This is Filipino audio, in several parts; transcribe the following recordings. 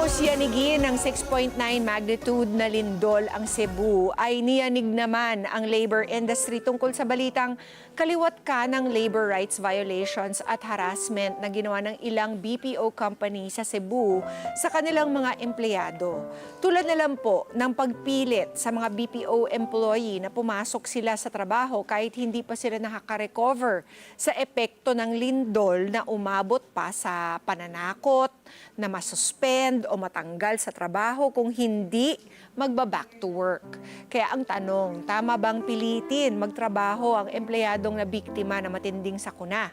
Matapos yanigin ng 6.9 magnitude na lindol ang Cebu, ay niyanig naman ang labor industry tungkol sa balitang kaliwat ka ng labor rights violations at harassment na ginawa ng ilang BPO company sa Cebu sa kanilang mga empleyado. Tulad na lang po ng pagpilit sa mga BPO employee na pumasok sila sa trabaho kahit hindi pa sila nakaka-recover sa epekto ng lindol na umabot pa sa pananakot, na masuspend o matanggal sa trabaho kung hindi magba-back to work. Kaya ang tanong, tama bang pilitin magtrabaho ang empleyadong na biktima na matinding sakuna?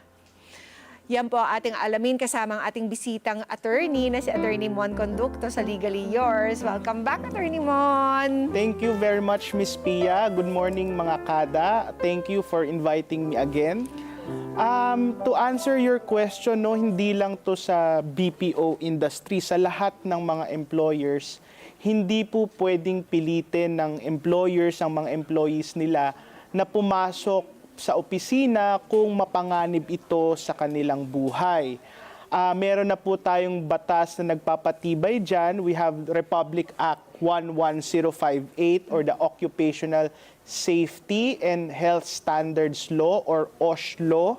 Yan po ang ating alamin kasama ang ating bisitang attorney na si Attorney Mon Conducto sa Legally Yours. Welcome back, Attorney Mon! Thank you very much, Miss Pia. Good morning, mga kada. Thank you for inviting me again. To answer your question, no, hindi lang to sa BPO industry, sa lahat ng mga employers, hindi po pwedeng pilitin ng employers ang mga employees nila na pumasok sa opisina kung mapanganib ito sa kanilang buhay. Meron na po tayong batas na nagpapatibay dyan. We have Republic Act 11058 or the Occupational Safety and Health Standards Law or OSH Law.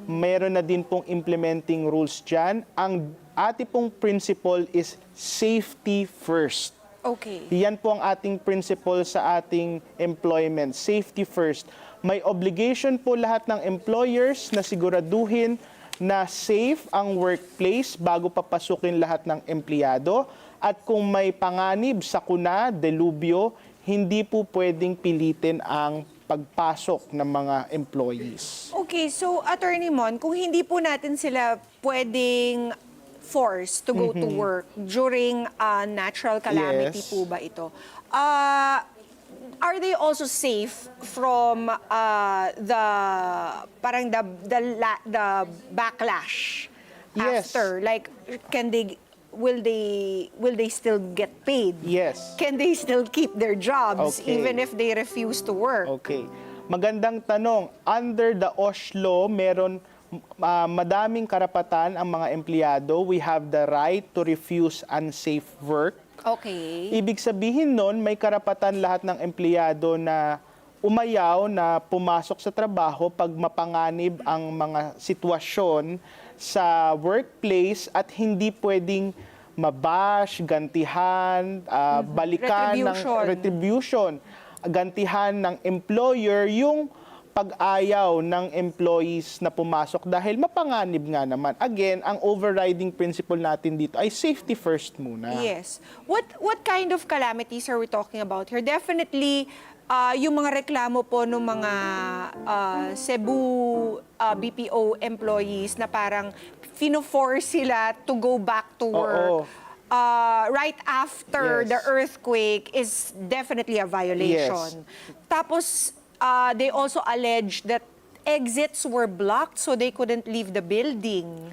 Meron na din pong implementing rules dyan. Ang ating pong principle is safety first. Okay. Yan po ang ating principle sa ating employment, safety first. May obligation po lahat ng employers na siguraduhin na safe ang workplace bago papasukin lahat ng empleyado. At kung may panganib, sakuna, delubyo, hindi po pwedeng pilitin ang pagpasok ng mga employees. Okay, so Attorney Mon, kung hindi po natin sila pwedeng forced to go to work during a natural calamity Yes. po ba ito? Are they also safe from the backlash Yes. after? Like, will they still get paid? Yes. Can they still keep their jobs Okay. even if they refuse to work? Okay. Magandang tanong. Under the OSH law, meron madaming karapatan ang mga empleyado. We have the right to refuse unsafe work. Okay. Ibig sabihin nun, may karapatan lahat ng empleyado na umayaw na pumasok sa trabaho pag mapanganib ang mga sitwasyon sa workplace at hindi pwedeng mabash, gantihan, balikan ng retribution, gantihan ng employer yung pag-ayaw ng employees na pumasok dahil mapanganib nga naman. Again, ang overriding principle natin dito ay safety first muna. Yes. What kind of calamities are we talking about here? Definitely, yung mga reklamo po ng mga Cebu BPO employees na parang fino-force sila to go back to work. Right after Yes. the earthquake is definitely a violation. Tapos, they also allege that exits were blocked so they couldn't leave the building.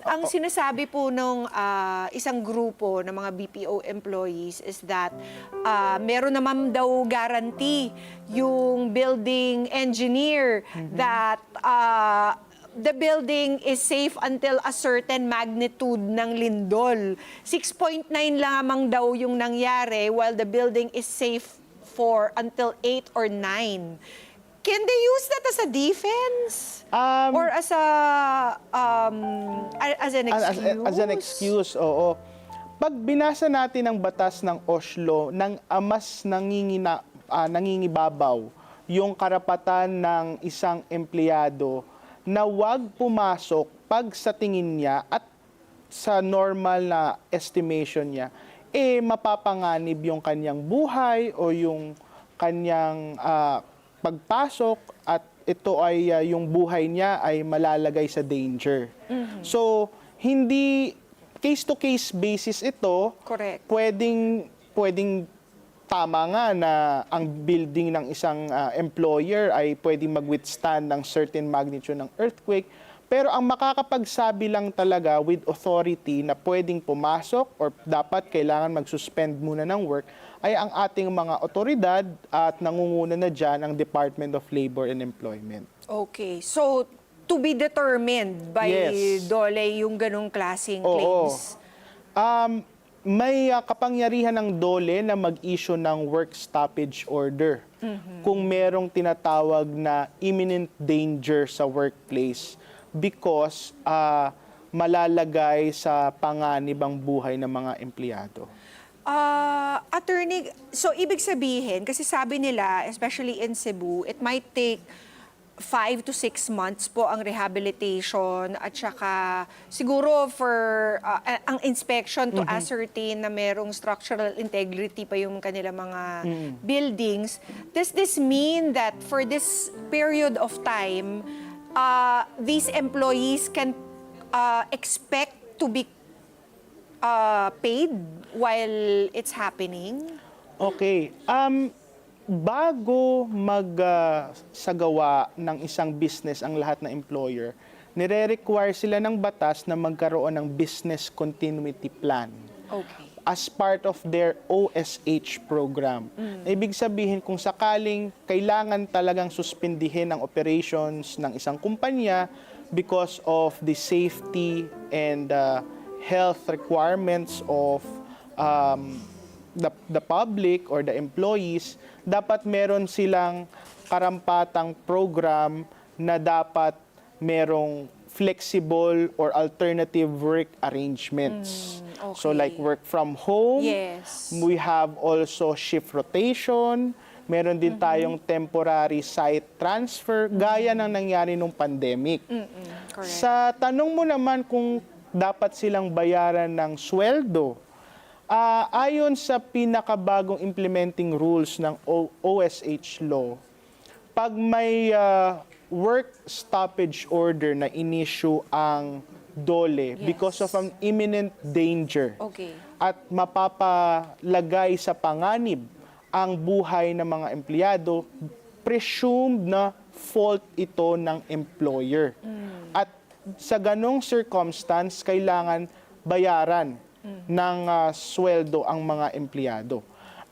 Ang sinasabi po nung isang grupo ng mga BPO employees is that meron naman daw guarantee yung building engineer that the building is safe until a certain magnitude ng lindol. 6.9 lamang daw yung nangyari while the building is safe for until 8 or 9. Can they use that as a defense? Or as an excuse? As an excuse, oo. Pag binasa natin ang batas ng Oslo, mas nangingibabaw yung karapatan ng isang empleyado na wag pumasok pag sa tingin niya at sa normal na estimation niya, mapapanganib yung kanyang buhay o yung kanyang pagpasok at ito ay yung buhay niya ay malalagay sa danger. So, hindi case-to-case basis ito. Correct. Pwedeng tama nga na ang building ng isang employer ay pwedeng mag-withstand ng certain magnitude ng earthquake. Pero ang makakapagsabi lang talaga with authority na pwedeng pumasok or dapat kailangan mag-suspend muna ng work ay ang ating mga otoridad at nangunguna na dyan ang Department of Labor and Employment. Okay. So, to be determined by Yes. DOLE yung ganong klaseng Oo. claims. May kapangyarihan ng DOLE na mag-issue ng work stoppage order kung merong tinatawag na imminent danger sa workplace because malalagay sa panganib ang buhay ng mga empleyado. Attorney, so ibig sabihin, kasi sabi nila, especially in Cebu, it might take 5 to 6 months po ang rehabilitation at saka siguro for ang inspection to ascertain na merong structural integrity pa yung kanilang mga buildings. Does this mean that for this period of time, these employees can expect to be paid while it's happening? Okay. Bago magsagawa ng isang business ang lahat ng employer, nire-require sila ng batas na magkaroon ng business continuity plan Okay. as part of their OSH program. Ibig sabihin, kung sakaling kailangan talagang suspindihin ang operations ng isang kumpanya because of the safety and health requirements of the public or the employees, dapat meron silang karampatang program na dapat merong flexible or alternative work arrangements. Okay. So like work from home, Yes. we have also shift rotation, meron din tayong temporary site transfer, gaya ng nangyari nung pandemic. Correct. Sa tanong mo naman kung dapat silang bayaran ng sweldo, ayon sa pinakabagong implementing rules ng OSH law, pag may work stoppage order na in-issue ang DOLE because of an imminent danger Okay. at mapapalagay sa panganib ang buhay ng mga empleyado, presumed na fault ito ng employer. At sa ganong circumstance, kailangan bayaran ng sweldo ang mga empleyado.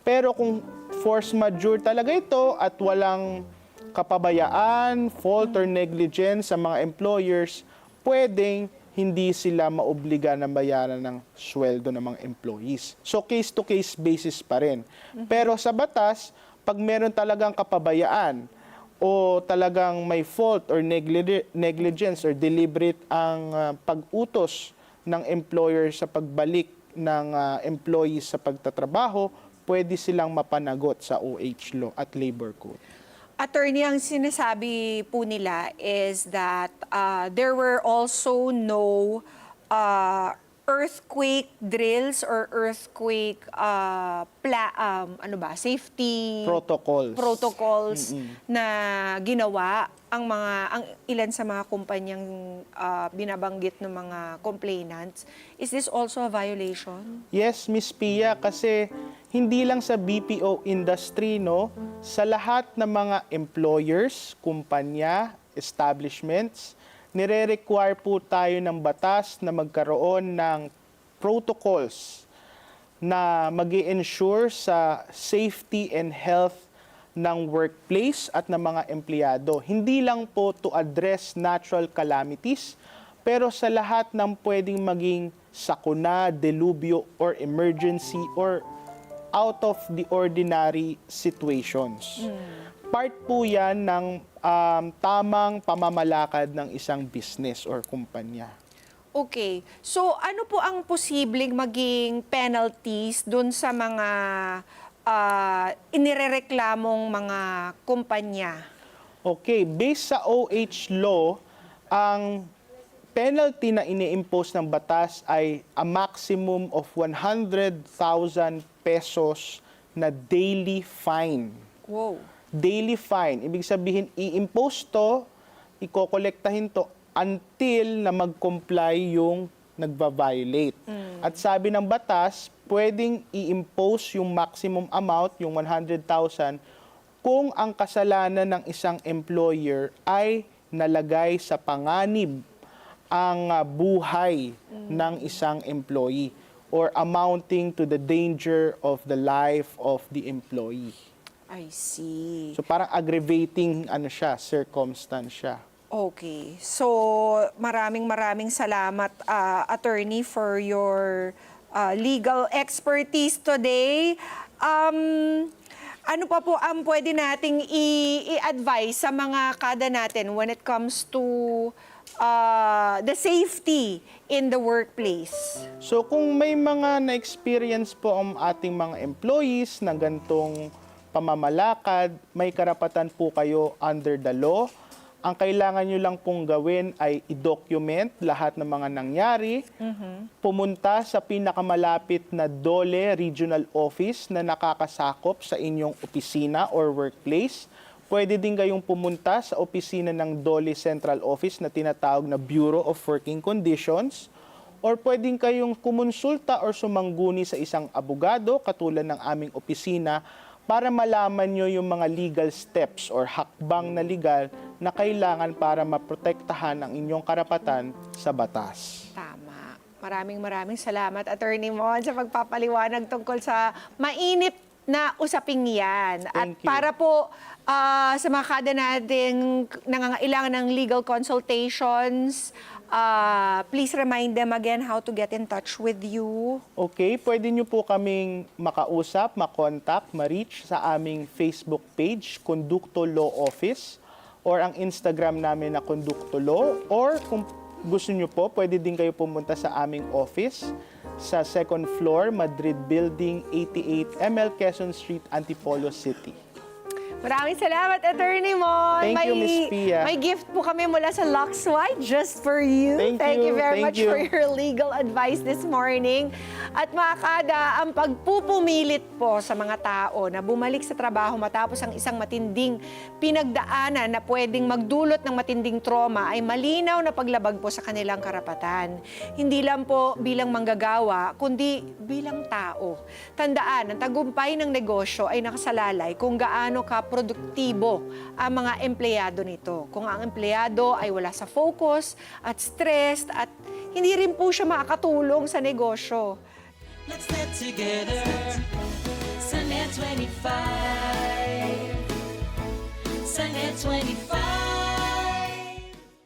Pero kung force majeure talaga ito at walang kapabayaan, fault or negligence sa mga employers, pwedeng hindi sila maobliga na bayaran ng sweldo ng mga employees. So case-to-case basis pa rin. Pero sa batas, pag meron talagang kapabayaan o talagang may fault or negligence or deliberate ang pag-utos ng employer sa pagbalik ng employees sa pagtatrabaho, pwede silang mapanagot sa OH law at labor code. Attorney, ang sinasabi po nila is that there were also no earthquake drills or earthquake safety protocols na ginawa ang ilan sa mga kumpanyang binabanggit ng mga complainants. Is this also a violation? Yes, Miss Pia, kasi hindi lang sa BPO industry, no, sa lahat ng mga employers, kumpanya, establishments, nire-require po tayo ng batas na magkaroon ng protocols na mag-i-ensure sa safety and health ng workplace at ng mga empleyado. Hindi lang po to address natural calamities, pero sa lahat ng pwedeng maging sakuna, delubyo, or emergency, or out of the ordinary situations. Part po yan ng tamang pamamalakad ng isang business or kumpanya. Okay. So, ano po ang posibleng maging penalties dun sa mga inirereklamong mga kumpanya? Okay, based sa OH law, ang penalty na ini-impose ng batas ay a maximum of 100,000 pesos na daily fine. Wow. Daily fine. Ibig sabihin, i-impose to, ikokolektahin to until na mag-comply yung nagva-violate. At sabi ng batas, pwedeng i-impose yung maximum amount, yung 100,000, kung ang kasalanan ng isang employer ay nalagay sa panganib ang buhay ng isang employee or amounting to the danger of the life of the employee. I see. So parang aggravating circumstance siya. Okay. So, maraming salamat, attorney, for your legal expertise today. Ano pa po ang pwede nating i-advise sa mga kada natin when it comes to the safety in the workplace? So kung may mga na-experience po ang ating mga employees na gantong pamamalakad, may karapatan po kayo under the law. Ang kailangan nyo lang pong gawin ay i-document lahat ng mga nangyari, pumunta sa pinakamalapit na DOLE Regional Office na nakakasakop sa inyong opisina or workplace. Pwede din kayong pumunta sa opisina ng DOLE Central Office na tinatawag na Bureau of Working Conditions, or pwedeng kayong kumonsulta or sumangguni sa isang abogado katulad ng aming opisina para malaman nyo yung mga legal steps or hakbang na legal na kailangan para maprotektahan ang inyong karapatan sa batas. Tama. Maraming salamat, Attorney Mon, sa pagpapaliwanag tungkol sa mainit na usaping yan. At Thank you. para po sa mga kada nating nangangailangan ng legal consultations, please remind them again how to get in touch with you. Okay, pwede nyo po kaming makausap, makontak, ma-reach sa aming Facebook page, Conducto Law Office, or ang Instagram namin na Conducto Law, or kung gusto nyo po, pwede din kayo pumunta sa aming office sa 2nd floor, Madrid Building, 88 ML Quezon Street, Antipolo City. Maraming salamat, Attorney Mon. Thank you, Miss Pia. May gift po kami mula sa Lux White just for you. Thank you you, very thank much you. for your legal advice this morning. At mga kada, ang pagpupumilit po sa mga tao na bumalik sa trabaho matapos ang isang matinding pinagdaanan na pwedeng magdulot ng matinding trauma ay malinaw na paglabag po sa kanilang karapatan. Hindi lang po bilang manggagawa, kundi bilang tao. Tandaan, ang tagumpay ng negosyo ay nakasalalay kung gaano ka produktibo ang mga empleyado nito. Kung ang empleyado ay wala sa focus at stressed at hindi rin po siya makakatulong sa negosyo. Let's get together. Sunday 25. Sunday 25.